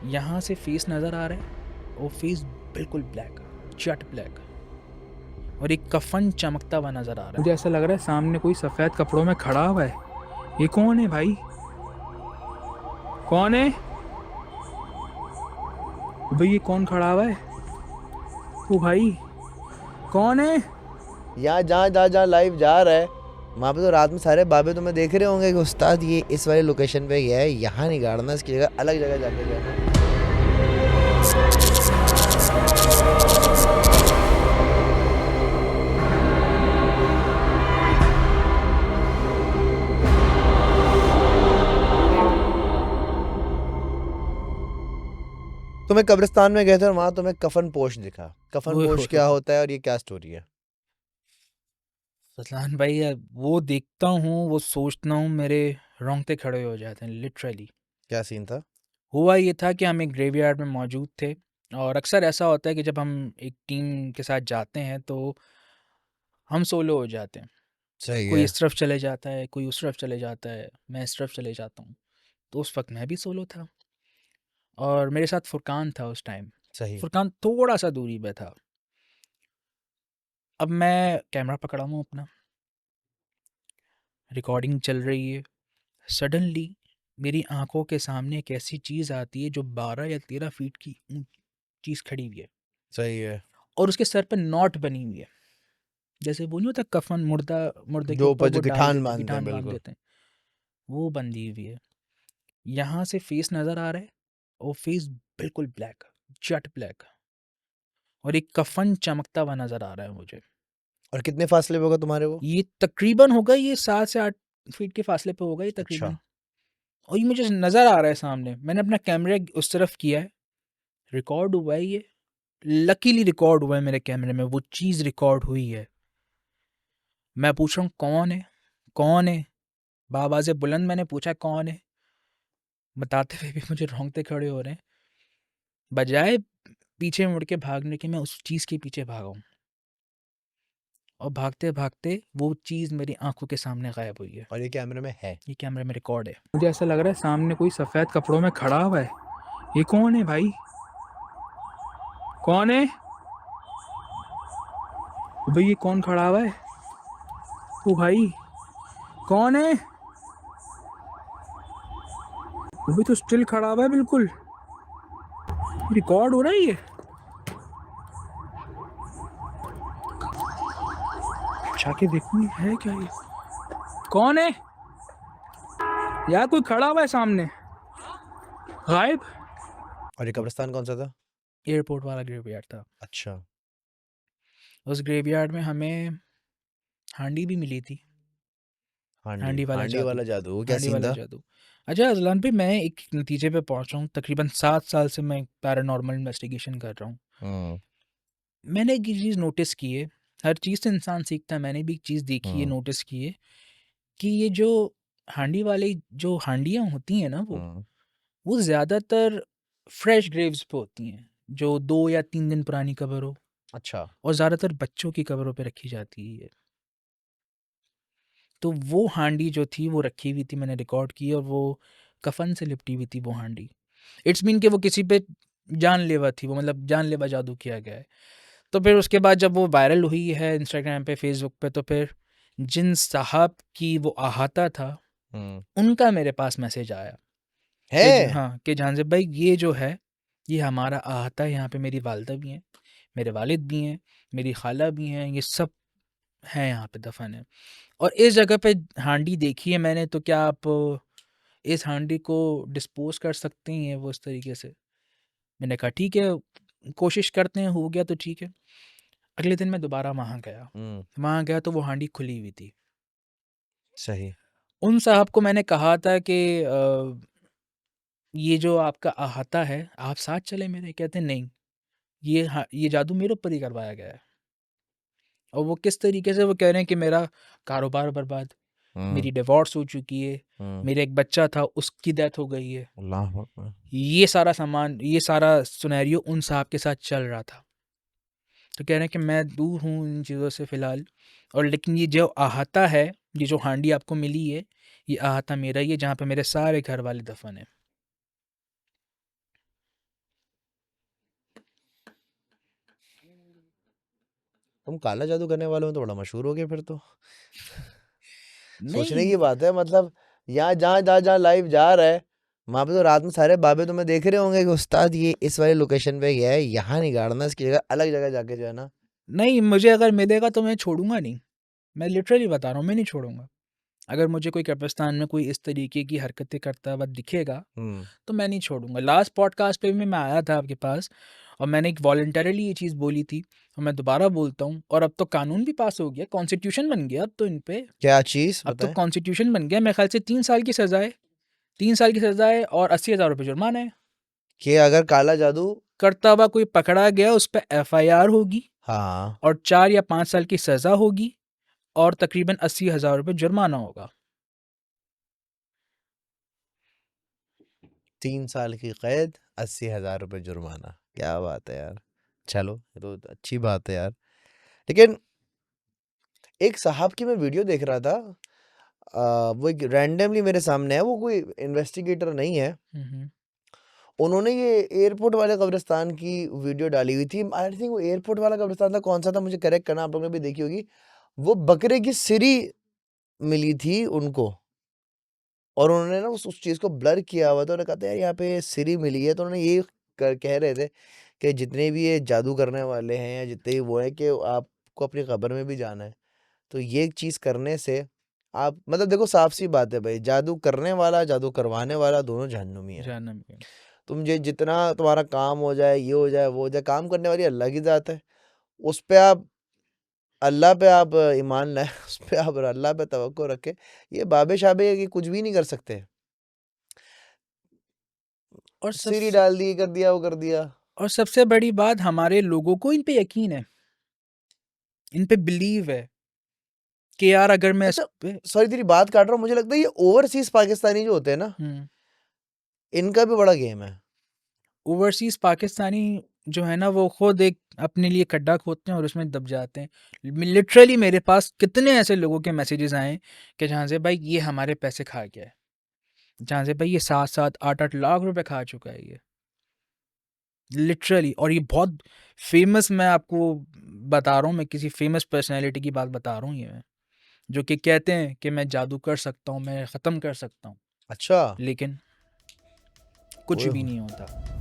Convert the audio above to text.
यहाँ से फेस नज़र आ रहा है, वो फेस बिल्कुल ब्लैक, जट ब्लैक, और एक कफन चमकता हुआ नज़र आ रहा है। मुझे ऐसा लग रहा है सामने कोई सफ़ेद कपड़ों में खड़ा हुआ है। ये कौन है भाई? कौन है भाई? ये कौन खड़ा हुआ है? ओ भाई, कौन है? यहाँ जहाँ लाइव जा रहा है वहाँ पे तो रात में सारे बाबे तुम्हें देख रहे होंगे कि उस्ताद ये इस वाली लोकेशन पे गया है, यहाँ नहीं गाड़ना, इसकी जगह अलग जगह जाके जाना। तुम्हें कब्रिस्तान में गए थे और वहां तुम्हें कफन पोश दिखा। कफन पोश क्या होता है और ये क्या स्टोरी है? फजलान भाई यार, वो देखता हूँ, वो सोचता हूँ, मेरे रोंगटे खड़े हो जाते हैं लिटरली। क्या सीन था? हुआ ये था कि हम एक ग्रेवयार्ड में मौजूद थे, और अक्सर ऐसा होता है कि जब हम एक टीम के साथ जाते हैं तो हम सोलो हो जाते हैं। सही कोई है। इस तरफ चले जाता है, कोई उस तरफ चले जाता है, मैं इस तरफ चले जाता हूँ। तो उस वक्त मैं भी सोलो था और मेरे साथ फुरकान था उस टाइम। सही। फुरकान थोड़ा सा दूरी पे था। अब मैं कैमरा पकड़ा हूँ अपना, रिकॉर्डिंग चल रही है। सडनली मेरी आंखों के सामने एक ऐसी चीज़ आती है जो 12 या 13 फीट की चीज़ खड़ी हुई है, सही है। और उसके सर पे नॉट बनी हुई है। जैसे वो नहीं होता कफन, मुर्दे के जो ऊपर ऊपर वो जो डाल गिठान देते हैं, बांधते हैं, गिठान बांध बिल्कुल। देते हैं, वो बंधी हुई है। यहाँ से फेस नज़र आ रहा है, वो फेस बिल्कुल ब्लैक, जट ब्लैक, और एक कफन चमकता हुआ नज़र आ रहा है मुझे। और कितने फासले पे होगा तुम्हारे वो? ये तकरीबन होगा, ये 7 से 8 फीट के फासले पे होगा ये अच्छा। तकरीबन। और ये मुझे नज़र आ रहा है सामने। मैंने अपना कैमरा उस तरफ किया है, रिकॉर्ड हुआ है ये। लकीली रिकॉर्ड हुआ है मेरे कैमरे में, वो चीज़ रिकॉर्ड हुई है। मैं पूछ रहा हूँ कौन है, कौन है? बाबाज़े बुलंद मैंने पूछा कौन है। बताते हुए भी मुझे रोंगटे खड़े हो रहे हैं। बजाय पीछे मुड़ के भागने के, मैं उस चीज़ के पीछे भागा हूँ, और भागते-भागते वो चीज़ मेरी आँखों के सामने गायब हुई है। और ये कैमरे में है? ये कैमरे में रिकॉर्ड है। मुझे ऐसा लग रहा है सामने कोई सफ़ेद कपड़ों में खड़ा हुआ है। ये कौन है भाई? कौन है भाई? ये कौन खड़ा हुआ है? ओ भाई, कौन है? वो भी तो स्टिल खड़ा हुआ है बिल्कुल। रिकॉर्ड हो रहा है ये। जाके देखूंगी है क्या ये। कौन है यार? कोई खड़ा हुआ है सामने, गायब। और ये कब्रिस्तान कौन सा था? एयरपोर्ट वाला ग्रेवयार्ड था। अच्छा। उस ग्रेवयार्ड में हमें हांडी भी मिली थी। हांडी, हांडी वाला हांडी जादू, वाला जादू, वो क्या हांडी सीन वाला था? जादू। अच्छा अज़लान भाई, मैं एक नतीजे पे पहुंचा हूँ। तकरीबन 7 साल से मैं पैरानॉर्मल इन्वेस्टिगेशन कर रहा हूँ। हम्म। मैंने एक चीज़ नोटिस की है, हर चीज़ से इंसान सीखता है। मैंने भी एक चीज़ देखी है, हम्म। नोटिस की है, कि ये जो हांडी वाली जो हांडियाँ होती हैं ना, हम्म। वो ज़्यादातर फ्रेश ग्रेव्स पे होती हैं, जो 2 या 3 दिन पुरानी कब्र हो, अच्छा। और ज़्यादातर बच्चों की कब्रों पे रखी जाती है। तो वो हांडी जो थी वो रखी हुई थी, मैंने रिकॉर्ड की, और वो कफन से लिपटी हुई थी वो हांडी। इट्स मीन कि वो किसी पे जानलेवा थी, वो मतलब जानलेवा जादू किया गया है। तो फिर उसके बाद जब वो वायरल हुई है इंस्टाग्राम पे, फेसबुक पे, तो फिर जिन साहब की वो अहाता था, हम्म। उनका मेरे पास मैसेज आया कि है। हाँ, कि जानज़ेब भाई ये जो है, ये हमारा अहाता है। यहाँ पे मेरी वालदा भी हैं, मेरे वालिद भी हैं, मेरी खाला भी हैं, ये सब हैं यहाँ पे दफन है। और इस जगह पे हांडी देखी है मैंने, तो क्या आप इस हांडी को डिस्पोज कर सकते हैं वो इस तरीके से? मैंने कहा ठीक है, कोशिश करते हैं, हो गया तो ठीक है। अगले दिन मैं दोबारा वहाँ गया। हम्म। वहाँ गया तो वो हांडी खुली हुई थी। सही। उन साहब को मैंने कहा था कि ये जो आपका अहाता है, आप साथ चले मेरे। कहते नहीं, ये जादू मेरे ऊपर ही करवाया गया है। और वो किस तरीके से वो कह रहे हैं कि मेरा कारोबार बर्बाद, हम्म। मेरी डिवोर्स हो चुकी है, हम्म। मेरा एक बच्चा था उसकी डेथ हो गई है। अल्लाह अकबर। ये सारा सामान, ये सारा सिनेरियो उन साहब के साथ चल रहा था। तो कह रहे हैं कि मैं दूर हूँ इन चीज़ों से फ़िलहाल, और लेकिन ये जो अहाता है, ये जो हांडी आपको मिली है, ये अहाता मेरा ही है, जहाँ पे मेरे सारे घर वाले दफन हैं। तुम काला जादू करने वाले हो तो बड़ा मशहूर हो गए फिर तो। सोचने नहीं की बात है, मतलब यहाँ जहाँ जहाँ जहाँ लाइव जा रहा है वहाँ पे तो रात में सारे बाबे तुम्हें देख रहे होंगे कि उस्ताद ये इस वाली लोकेशन पे गया है, यहाँ नहीं गाड़ना, इसकी जगह अलग जगह जाके जो है ना। नहीं, मुझे अगर मिलेगा तो मैं छोड़ूंगा नहीं। मैं लिटरली बता रहा हूँ, मैं नहीं छोड़ूंगा। अगर मुझे कोई कब्रिस्तान में कोई इस तरीके की हरकतें करता हुआ दिखेगा तो मैं नहीं छोड़ूंगा। लास्ट पॉडकास्ट पे भी मैं आया था आपके पास और मैंने एक वॉलंटरली ये चीज़ बोली थी और मैं दोबारा बोलता हूँ। और अब तो कानून भी पास हो गया, कॉन्स्टिट्यूशन बन गया अब तो इन पे। क्या चीज़ अब तो बताएं? कॉन्स्टिट्यूशन बन गया, मेरे ख्याल से 3 साल की सज़ा है। 3 साल की सज़ा है और 80,000 रुपये जुर्माना है। कि अगर काला जादू, करता हुआ कोई पकड़ा गया उस पर FIR होगी हाँ, और 4 या 5 साल की सज़ा होगी और तकरीबन 80,000 रुपये जुर्माना होगा। 3 साल की कैद, 80,000 रुपये जुर्माना, क्या बात है यार। चलो ये तो अच्छी बात है यार। लेकिन एक साहब की मैं वीडियो देख रहा था, वो एक रैंडमली मेरे सामने है, वो कोई इन्वेस्टिगेटर नहीं है। उन्होंने ये एयरपोर्ट वाले कब्रिस्तान की वीडियो डाली हुई थी। आई थिंक वो एयरपोर्ट वाला कब्रिस्तान था, कौन सा था मुझे करेक्ट करना, आप लोगों ने भी देखी होगी। वो बकरे की सिरी मिली थी उनको और उन्होंने ना उस चीज़ को ब्लर किया हुआ था। उन्होंने कहा था यार यहाँ पे सिरी मिली है, तो उन्होंने ये कह रहे थे कि जितने भी ये जादू करने वाले हैं या जितने भी वो हैं कि आपको अपनी कब्र में भी जाना है। तो ये चीज़ करने से आप, मतलब देखो साफ सी बात है भाई, जादू करने वाला जादू करवाने वाला दोनों जहन्नुमी है। जानना भी। तुम ये जितना तुम्हारा काम हो जाए, ये हो जाए, वो हो जाए, काम करने वाली अलग ही ज़ात है। उस पे आप अल्लाह पे आप ईमान लाए, उस पे आप अल्लाह पे तवक्को रखें। ये बाबे-शाबे ये कुछ भी नहीं कर सकते। और सिर ही डाल दी, कर दिया, वो कर दिया। और सबसे बड़ी बात, हमारे लोगों को इन पे यकीन है, इन पे बिलीव है कि यार अगर मैं इस अच्छा, पे सॉरी तेरी बात काट रहा हूँ, मुझे लगता है ये ओवरसीज़ पाकिस्तानी जो होते हैं ना, इनका भी बड़ा गेम है। ओवरसीज़ पाकिस्तानी जो है ना, वो खुद एक अपने लिए खड्डा खोदते हैं और उसमें दब जाते हैं। लिटरली मेरे पास कितने ऐसे लोगों के मैसेजेस आए कि जहाँ से भाई ये हमारे पैसे खा गया है, जहाँ से भाई ये 7-7 8-8 लाख रुपए खा चुका है ये, लिटरली। और ये बहुत फेमस, मैं आपको बता रहा हूँ, मैं किसी फेमस पर्सनैलिटी की बात बता रहा हूँ ये मैं, जो कि कहते हैं कि मैं जादू कर सकता हूँ, मैं ख़त्म कर सकता हूँ, अच्छा, लेकिन कुछ ओए भी होए! नहीं होता।